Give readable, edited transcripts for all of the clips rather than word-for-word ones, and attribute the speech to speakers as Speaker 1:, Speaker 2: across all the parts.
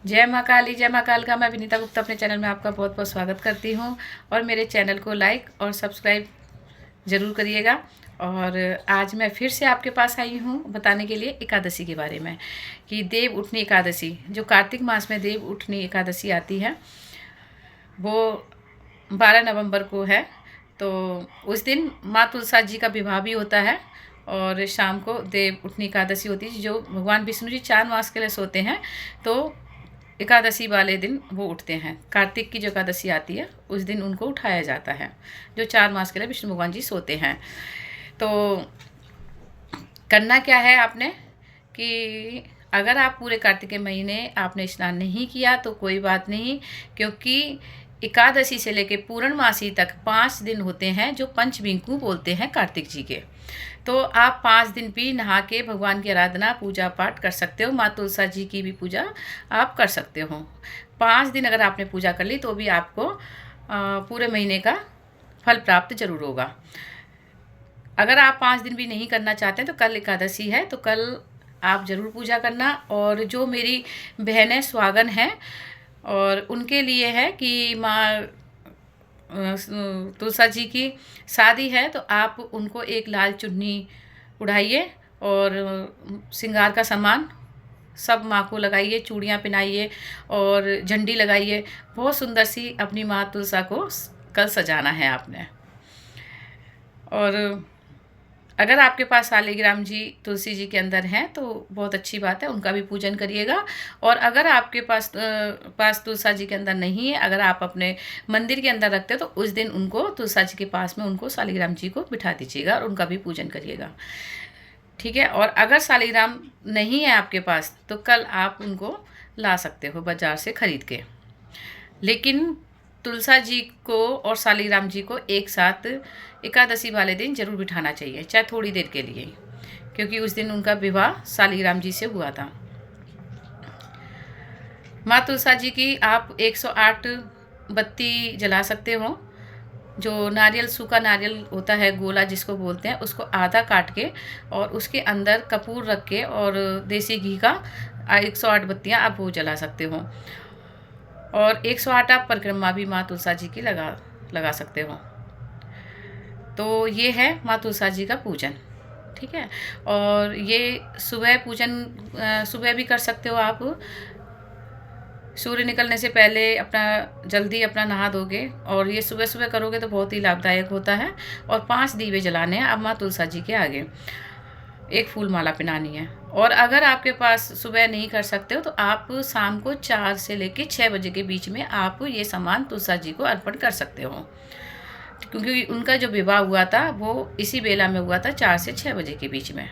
Speaker 1: जय माँ काली, जय माँ काल का। मैं विनीता गुप्ता अपने चैनल में आपका बहुत बहुत स्वागत करती हूँ और मेरे चैनल को लाइक और सब्सक्राइब ज़रूर करिएगा। और आज मैं फिर से आपके पास आई हूँ बताने के लिए एकादशी के बारे में कि देव उठनी एकादशी, जो कार्तिक मास में देव उठनी एकादशी आती है, वो 12 नवंबर को है। तो उस दिन माँ तुलसा जी का विवाह भी होता है और शाम को देव उठनी एकादशी होती है। जो भगवान विष्णु जी 4 मास के लिए सोते हैं, तो एकादशी वाले दिन वो उठते हैं। कार्तिक की जो एकादशी आती है उस दिन उनको उठाया जाता है, जो 4 मास के लिए विष्णु भगवान जी सोते हैं। तो करना क्या है आपने कि अगर आप पूरे कार्तिक के महीने आपने स्नान नहीं किया तो कोई बात नहीं, क्योंकि एकादशी से लेके पूर्णमासी तक 5 दिन होते हैं जो पंचविंकु बोलते हैं कार्तिक जी के। तो आप 5 दिन भी नहा के भगवान की आराधना पूजा पाठ कर सकते हो। माँ तुलसा जी की भी पूजा आप कर सकते हो। 5 दिन अगर आपने पूजा कर ली तो भी आपको पूरे महीने का फल प्राप्त जरूर होगा। अगर आप 5 दिन भी नहीं करना चाहते हैं तो कल एकादशी है, तो कल आप ज़रूर पूजा करना। और जो मेरी बहनें सुहागन हैं और उनके लिए है कि माँ तुलसा जी की शादी है, तो आप उनको एक लाल चुन्नी उड़ाइए और श्रृंगार का सामान सब माँ को लगाइए, चूड़ियाँ पहनाइए और झंडी लगाइए। बहुत सुंदर सी अपनी माँ तुलसा को कल सजाना है आपने। और अगर आपके पास शालिग्राम जी तुलसी जी के अंदर हैं तो बहुत अच्छी बात है, उनका भी पूजन करिएगा। और अगर आपके पास तुलसा जी के अंदर नहीं है, अगर आप अपने मंदिर के अंदर रखते हो तो उस दिन उनको तुलसा जी के पास में उनको शालिग्राम जी को बिठा दीजिएगा और उनका भी पूजन करिएगा, ठीक है। और अगर शालिग्राम नहीं है आपके पास तो कल आप उनको ला सकते हो बाज़ार से ख़रीद के। लेकिन तुलसा जी को और शालिग्राम जी को एक साथ एकादशी वाले दिन जरूर बिठाना चाहिए, चाहे थोड़ी देर के लिए, क्योंकि उस दिन उनका विवाह शालिग्राम जी से हुआ था। माँ तुलसा जी की आप 108 बत्ती जला सकते हो। जो नारियल, सूखा नारियल होता है, गोला जिसको बोलते हैं, उसको आधा काट के और उसके अंदर कपूर रख के और देसी घी का 108 बत्तियाँ आप वो जला सकते हो। और 108 आप परिक्रमा भी माँ तुलसा जी की लगा सकते हो। तो ये है माँ तुलसा जी का पूजन, ठीक है। और ये सुबह पूजन सुबह भी कर सकते हो आप। सूर्य निकलने से पहले अपना जल्दी अपना नहा दोगे और ये सुबह सुबह करोगे तो बहुत ही लाभदायक होता है। और 5 दीवे जलाने हैं अब माँ तुलसा जी के आगे, एक फूल माला पहनानी है। और अगर आपके पास सुबह नहीं कर सकते हो तो आप शाम को 4 से लेकर 6 बजे के बीच में आप ये सामान तुलसा जी को अर्पण कर सकते हो, क्योंकि उनका जो विवाह हुआ था वो इसी बेला में हुआ था, 4 से 6 बजे के बीच में,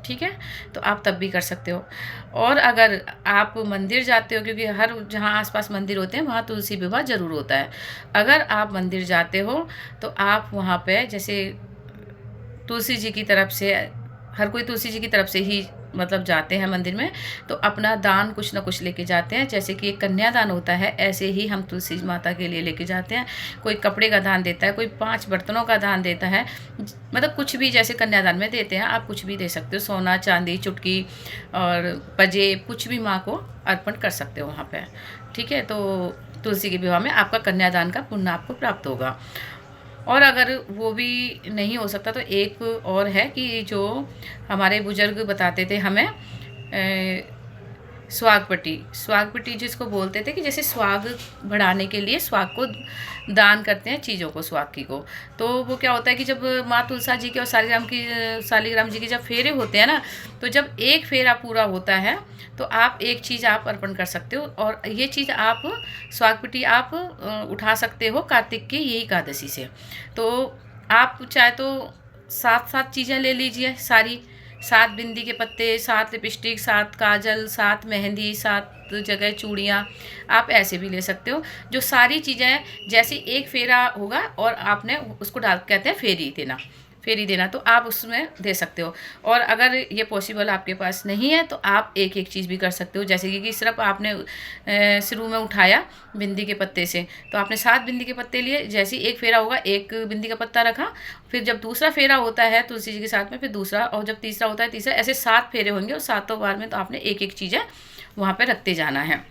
Speaker 1: ठीक है। तो आप तब भी कर सकते हो। और अगर आप मंदिर जाते हो, क्योंकि हर जहाँ आसपास मंदिर होते हैं वहाँ तुलसी विवाह ज़रूर होता है। अगर आप मंदिर जाते हो तो आप वहाँ पे जैसे तुलसी जी की तरफ से, हर कोई तुलसी जी की तरफ से ही मतलब जाते हैं मंदिर में, तो अपना दान कुछ ना कुछ लेके जाते हैं। जैसे कि एक कन्यादान होता है, ऐसे ही हम तुलसी माता के लिए लेके जाते हैं। कोई कपड़े का दान देता है, कोई 5 बर्तनों का दान देता है, मतलब कुछ भी जैसे कन्यादान में देते हैं, आप कुछ भी दे सकते हो। सोना, चांदी, चुटकी और पजेब, कुछ भी माँ को अर्पण कर सकते हो वहाँ पर, ठीक है। तो तुलसी के विवाह में आपका कन्यादान का पुण्य आपको प्राप्त होगा। और अगर वो भी नहीं हो सकता तो एक और है कि जो हमारे बुजुर्ग बताते थे हमें, स्वागपट्टी जिसको बोलते थे, कि जैसे स्वाग बढ़ाने के लिए स्वाग को दान करते हैं, चीज़ों को, स्वाग की को। तो वो क्या होता है कि जब माँ तुलसा जी के और शालिग्राम जी के जब फेरे होते हैं ना, तो जब एक फेरा पूरा होता है तो आप एक चीज़ आप अर्पण कर सकते हो। और ये चीज़ आप स्वागपट्टी आप उठा सकते हो कार्तिक की यही एकादशी से। तो आप चाहे तो 7 चीज़ें ले लीजिए सारी, 7 बिंदी के पत्ते, 7 लिपस्टिक, 7 काजल, 7 मेहंदी, 7 जगह चूड़ियाँ, आप ऐसे भी ले सकते हो। जो सारी चीज़ें जैसे एक फेरा होगा और आपने उसको डाल, कहते हैं फेरी देना, तो आप उसमें दे सकते हो। और अगर ये पॉसिबल आपके पास नहीं है तो आप एक एक चीज़ भी कर सकते हो। जैसे कि सिर्फ आपने शुरू में उठाया बिंदी के पत्ते से, तो आपने 7 बिंदी के पत्ते लिए, जैसे एक फेरा होगा एक बिंदी का पत्ता रखा, फिर जब दूसरा फेरा होता है तुलसी जी के साथ में, फिर दूसरा, और जब तीसरा होता है तीसरा, ऐसे 7 फेरे होंगे और 7 बार में तो आपने एक एक चीज़ें वहाँ पर रखते जाना है।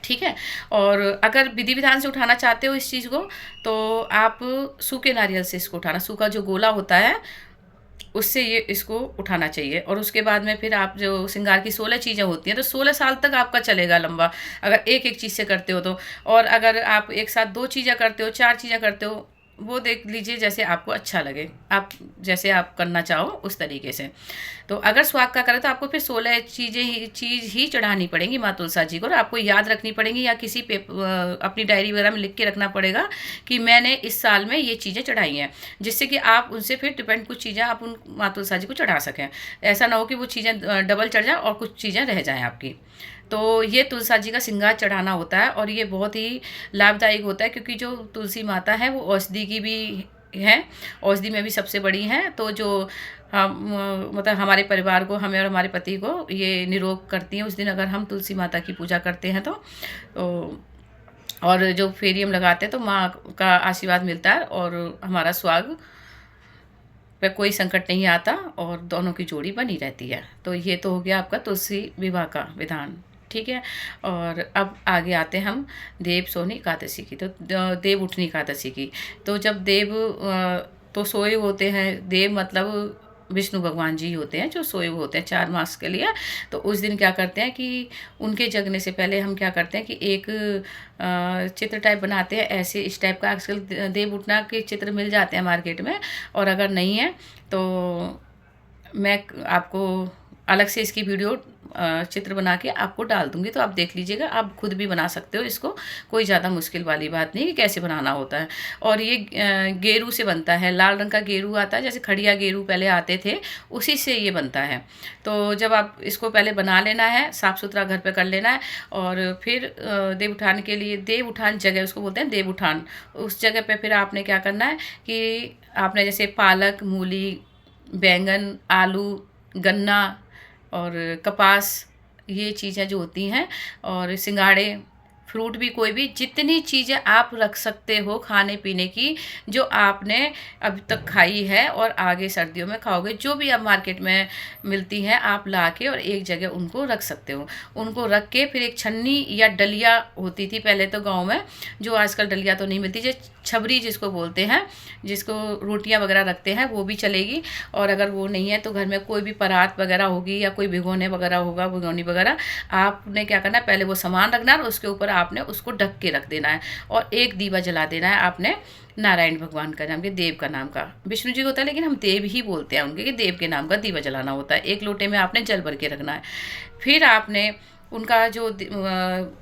Speaker 1: ठीक है। और अगर विधि विधान से उठाना चाहते हो इस चीज़ को, तो आप सूखे नारियल से इसको उठाना, सूखा जो गोला होता है उससे ये इसको उठाना चाहिए। और उसके बाद में फिर आप जो श्रृंगार की 16 चीज़ें होती हैं, तो 16 साल तक आपका चलेगा लंबा, अगर एक एक चीज़ से करते हो तो। और अगर आप एक साथ 2 चीज़ें करते हो, 4 चीज़ें करते हो, वो देख लीजिए जैसे आपको अच्छा लगे, आप जैसे आप करना चाहो उस तरीके से। तो अगर स्वाग का करें तो आपको फिर 16 चीज़ ही चढ़ानी पड़ेंगी माँ तुलसा जी को, और आपको याद रखनी पड़ेंगी या किसी अपनी डायरी वगैरह में लिख के रखना पड़ेगा कि मैंने इस साल में ये चीज़ें चढ़ाई हैं, जिससे कि आप उनसे फिर डिपेंड कुछ चीज़ें आप उन माँ तुलसा जी को चढ़ा सकें। ऐसा ना हो कि वो चीज़ें डबल चढ़ जाए और कुछ चीज़ें रह जाएँ आपकी। तो ये तुलसा जी का श्रृंगार चढ़ाना होता है, और ये बहुत ही लाभदायक होता है, क्योंकि जो तुलसी माता है वो औषधि की भी हैं, औषधि में भी सबसे बड़ी हैं। तो जो हम मतलब हमारे परिवार को, हमें और हमारे पति को ये निरोग करती हैं उस दिन अगर हम तुलसी माता की पूजा करते हैं तो और जो फेरी हम लगाते हैं तो माँ का आशीर्वाद मिलता है, और हमारा स्वाग पे कोई संकट नहीं आता, और दोनों की जोड़ी बनी रहती है। तो ये तो हो गया आपका तुलसी विवाह का विधान, ठीक है। और अब आगे आते हैं हम देव सोनी एकादशी की, तो देव उठनी एकादशी की। तो जब देव तो सोए होते हैं, देव मतलब विष्णु भगवान जी होते हैं जो सोए हुए होते हैं 4 मास के लिए। तो उस दिन क्या करते हैं कि उनके जगने से पहले हम क्या करते हैं कि एक चित्र टाइप बनाते हैं, ऐसे इस टाइप का आजकल देव उठना के चित्र मिल जाते हैं मार्केट में। और अगर नहीं है तो मैं आपको अलग से इसकी वीडियो चित्र बना के आपको डाल दूंगी, तो आप देख लीजिएगा, आप खुद भी बना सकते हो इसको, कोई ज़्यादा मुश्किल वाली बात नहीं कि कैसे बनाना होता है। और ये गेरू से बनता है, लाल रंग का गेरू आता है, जैसे खड़िया गेरू पहले आते थे उसी से ये बनता है। तो जब आप इसको पहले बना लेना है, साफ़ सुथरा घर पे कर लेना है, और फिर देव उठान के लिए, देव उठान जगह उसको बोलते हैं देव उठान, उस जगह पर फिर आपने क्या करना है कि आपने जैसे पालक, मूली, बैंगन, आलू, गन्ना और कपास, ये चीज़ें जो होती हैं, और सिंगाड़े, फ्रूट भी, कोई भी जितनी चीज़ें आप रख सकते हो खाने पीने की, जो आपने अभी तक खाई है और आगे सर्दियों में खाओगे, जो भी अब मार्केट में मिलती हैं आप ला के और एक जगह उनको रख सकते हो। उनको रख के फिर एक छन्नी या डलिया होती थी पहले तो गांव में, जो आजकल डलिया तो नहीं मिलती, जो छबरी जिसको बोलते हैं, जिसको रोटियां वगैरह रखते हैं, वो भी चलेगी। और अगर वो नहीं है तो घर में कोई भी परात वगैरह होगी या कोई भिगोने वगैरह होगा, भिगोनी वगैरह, आपने क्या करना है पहले वो सामान रखना है और उसके ऊपर आपने उसको ढक के रख देना है, और एक दीवा जला देना है आपने नारायण भगवान का नाम के, देव का नाम का। विष्णु जी होता है लेकिन हम देव ही बोलते हैं उनके, कि देव के नाम का दीवा जलाना होता है। एक लोटे में आपने जल भर के रखना है। फिर आपने उनका जो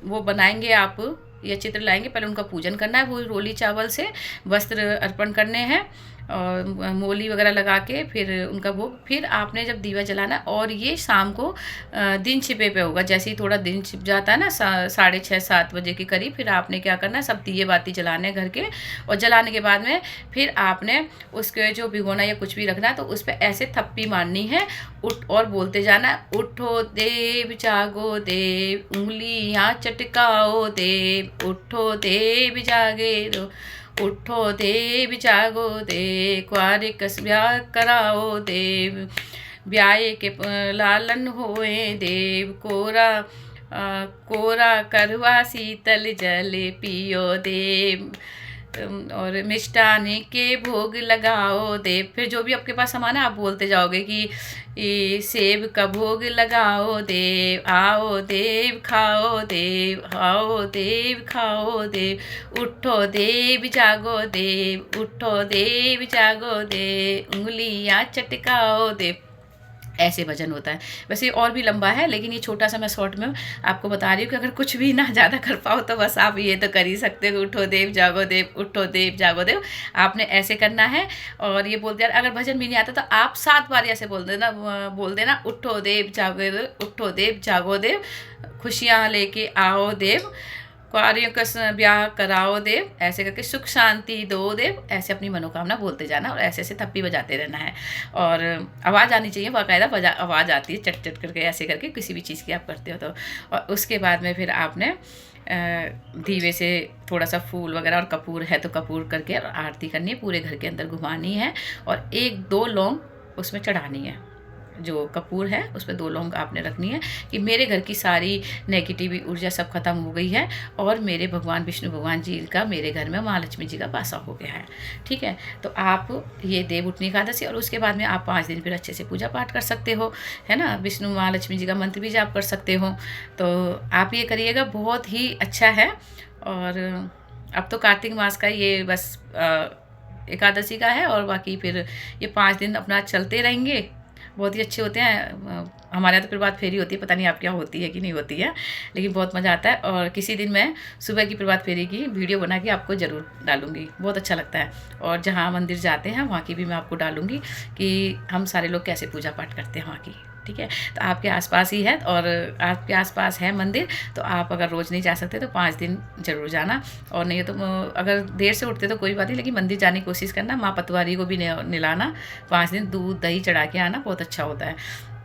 Speaker 1: वो बनाएंगे आप, ये चित्र लाएंगे, पहले उनका पूजन करना है, वो रोली चावल से वस्त्र अर्पण करने हैं और मोली वगैरह लगा के फिर उनका वो, फिर आपने जब दीवा जलाना, और ये शाम को दिन छिपे पे होगा। जैसे ही थोड़ा दिन छिप जाता है ना 6:30-7 बजे के करीब, फिर आपने क्या करना है, सब दिए बाती जलाने घर के, और जलाने के बाद में फिर आपने उसके जो भिगोना या कुछ भी रखना है तो उस पर ऐसे थप्पी मारनी है, उठ, और बोलते जाना है, उठो देव जागो देव, उंगलियाँ चटकाओ देव, उठो देव जागे दो, उठो देव जागो देव, कुआरे कस ब्याह कराओ देव, ब्याह के लालन होए देव, कोरा करवा शीतल जल पियो देव, और मिष्टान के भोग लगाओ देव। फिर जो भी आपके पास सामान है आप बोलते जाओगे कि सेब का भोग लगाओ देव, आओ देव खाओ देव, आओ देव खाओ देव, उठो देव जागो देव, उठो देव जागो देव, उंगलियाँ चटकाओ देव। ऐसे भजन होता है। वैसे और भी लंबा है, लेकिन ये छोटा सा मैं शॉर्ट में आपको बता रही हूँ कि अगर कुछ भी ना ज़्यादा कर पाओ तो बस आप ये तो कर ही सकते हो, उठो देव जागो देव, उठो देव जागो देव, आपने ऐसे करना है। और ये बोलते हैं, अगर भजन भी नहीं आता तो आप 7 बार ऐसे बोल देना, उठो देव जागो देव, उठो देव जागो देव, खुशियाँ लेके आओ देव, कुआरियों का ब्याह कराओ देव, ऐसे करके सुख शांति दो देव, ऐसे अपनी मनोकामना बोलते जाना, और ऐसे ऐसे थप्पी बजाते रहना है। और आवाज़ आनी चाहिए, बाकायदा आवाज़ आती है चट चट करके, ऐसे करके किसी भी चीज़ की आप करते हो तो। और उसके बाद में फिर आपने दीवे से थोड़ा सा फूल वगैरह और कपूर है तो कपूर करके आरती करनी है, पूरे घर के अंदर घुमानी है, और 1-2 लौंग उसमें चढ़ानी है। जो कपूर है उस पर 2 लौंग आपने रखनी है कि मेरे घर की सारी नेगेटिव ऊर्जा सब खत्म हो गई है और मेरे भगवान विष्णु भगवान जी का मेरे घर में महालक्ष्मी जी का वासा हो गया है। ठीक है, तो आप ये देव उठनी एकादशी और उसके बाद में आप 5 दिन फिर अच्छे से पूजा पाठ कर सकते हो, है ना। विष्णु महालक्ष्मी जी का मंत्र भी जाप कर सकते हो। तो आप ये करिएगा, बहुत ही अच्छा है। और अब तो कार्तिक मास का ये बस एकादशी का है और बाकी फिर ये 5 दिन अपना चलते रहेंगे, बहुत ही अच्छे होते हैं। हमारे यहाँ तो प्रभात फेरी होती है, पता नहीं आपके यहाँ होती है कि नहीं होती है, लेकिन बहुत मज़ा आता है। और किसी दिन मैं सुबह की प्रभात फेरी की वीडियो बना के आपको ज़रूर डालूँगी, बहुत अच्छा लगता है। और जहाँ मंदिर जाते हैं वहाँ की भी मैं आपको डालूँगी कि हम सारे लोग कैसे पूजा पाठ करते हैं वहाँ की। ठीक है, तो आपके आसपास ही है और आपके आसपास है मंदिर, तो आप अगर रोज़ नहीं जा सकते तो 5 दिन ज़रूर जाना। और नहीं हो तो अगर देर से उठते तो कोई बात नहीं, लेकिन मंदिर जाने की कोशिश करना। माँ पतवारी को भी निलाना, 5 दिन दूध दही चढ़ा के आना, बहुत अच्छा होता है।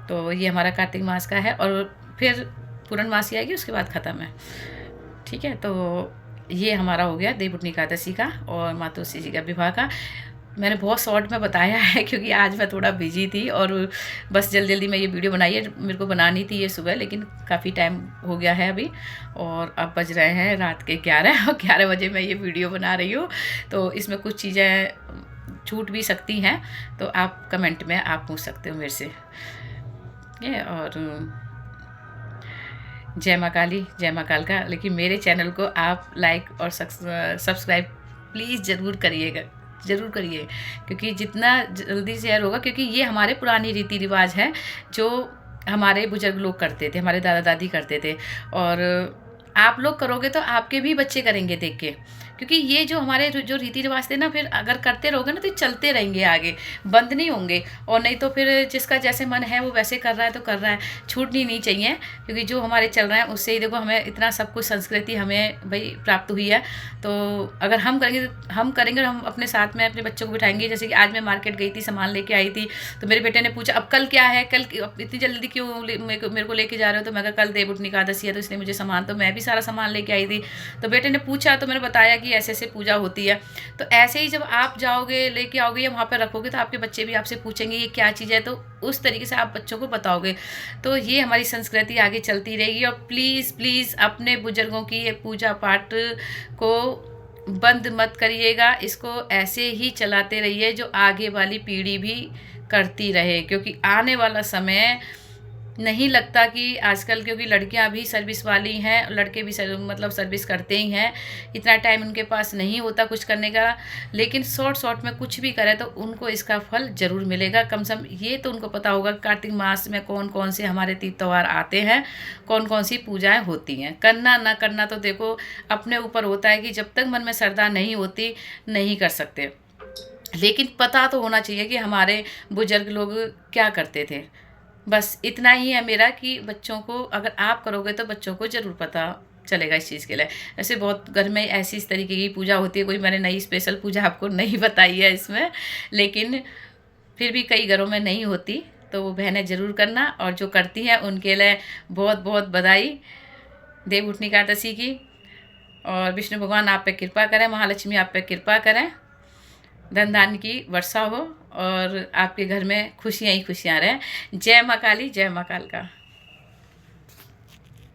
Speaker 1: तो ये हमारा कार्तिक मास का है और फिर पूर्णमासी आएगी, उसके बाद ख़त्म है। ठीक है, तो ये हमारा हो गया देव उठनी एकादशी का और माता तुलसी जी का विवाह का। मैंने बहुत शॉर्ट में बताया है क्योंकि आज मैं थोड़ा बिजी थी और बस जल्दी जल्दी मैं ये वीडियो बनाई है। मेरे को बनानी थी ये सुबह, लेकिन काफ़ी टाइम हो गया है अभी और अब बज रहे हैं रात के 11 और 11 बजे मैं ये वीडियो बना रही हूँ। तो इसमें कुछ चीज़ें छूट भी सकती हैं, तो आप कमेंट में आप पूछ सकते हो मेरे से। ये और जय माँ काली, जय माँ काल का। लेकिन मेरे चैनल को आप लाइक और सब्सक्राइब प्लीज़ ज़रूर करिएगा, ज़रूर करिए, क्योंकि जितना जल्दी शेयर होगा, क्योंकि ये हमारे पुरानी रीति रिवाज है जो हमारे बुजुर्ग लोग करते थे, हमारे दादा दादी करते थे। और आप लोग करोगे तो आपके भी बच्चे करेंगे देख के, क्योंकि ये जो हमारे जो रीति रिवाज थे ना, फिर अगर करते रहोगे ना तो चलते रहेंगे आगे, बंद नहीं होंगे। और नहीं तो फिर जिसका जैसे मन है वो वैसे कर रहा है तो कर रहा है, छूटनी नहीं चाहिए। क्योंकि जो हमारे चल रहा है उससे ही देखो हमें इतना सब कुछ संस्कृति हमें भाई प्राप्त हुई है। तो अगर हम करेंगे और हम अपने साथ में अपने बच्चों को बिठाएंगे। जैसे कि आज मैं मार्केट गई थी, सामान लेके आई थी, तो मेरे बेटे ने पूछा अब कल क्या है, कल इतनी जल्दी क्यों मेरे को लेके जा रहे हो। तो मैं कहा कल देव उठनी एकादशी है, तो इसलिए मुझे सामान, तो मैं भी सारा सामान लेके आई थी। तो बेटे ने पूछा तो मैंने बताया कि ऐसे ऐसे पूजा होती है। तो ऐसे ही जब आप जाओगे लेके आओगे या वहाँ पर रखोगे तो आपके बच्चे भी आपसे पूछेंगे ये क्या चीज़ है, तो उस तरीके से आप बच्चों को बताओगे। तो ये हमारी संस्कृति आगे चलती रहेगी। और प्लीज़ प्लीज़ अपने बुजुर्गों की ये पूजा पाठ को बंद मत करिएगा, इसको ऐसे ही चलाते रहिए जो आगे वाली पीढ़ी भी करती रहे। क्योंकि आने वाला समय नहीं लगता कि आजकल, क्योंकि लड़कियां भी सर्विस वाली हैं, लड़के भी मतलब सर्विस करते ही हैं, इतना टाइम उनके पास नहीं होता कुछ करने का। लेकिन शॉर्ट में कुछ भी करें तो उनको इसका फल ज़रूर मिलेगा। कम से कम ये तो उनको पता होगा कार्तिक मास में कौन कौन से हमारे तीज त्यौहार आते हैं, कौन कौन सी पूजाएं होती हैं। करना ना करना तो देखो अपने ऊपर होता है कि जब तक मन में श्रद्धा नहीं होती नहीं कर सकते, लेकिन पता तो होना चाहिए कि हमारे बुजुर्ग लोग क्या करते थे। बस इतना ही है मेरा कि बच्चों को अगर आप करोगे तो बच्चों को ज़रूर पता चलेगा इस चीज़ के लिए। ऐसे बहुत घर में ऐसी इस तरीके की पूजा होती है, कोई मैंने नई स्पेशल पूजा आपको नहीं बताई है इसमें, लेकिन फिर भी कई घरों में नहीं होती, तो वो बहनें ज़रूर करना। और जो करती हैं उनके लिए बहुत बहुत बधाई देव उठनी एकादशी की। और विष्णु भगवान आप पे कृपा करें, महालक्ष्मी आप पे कृपा करें, धन धान्य की वर्षा हो और आपके घर में खुशियाँ ही खुशियाँ रहें। जय माँ काली, जय माँ काल का।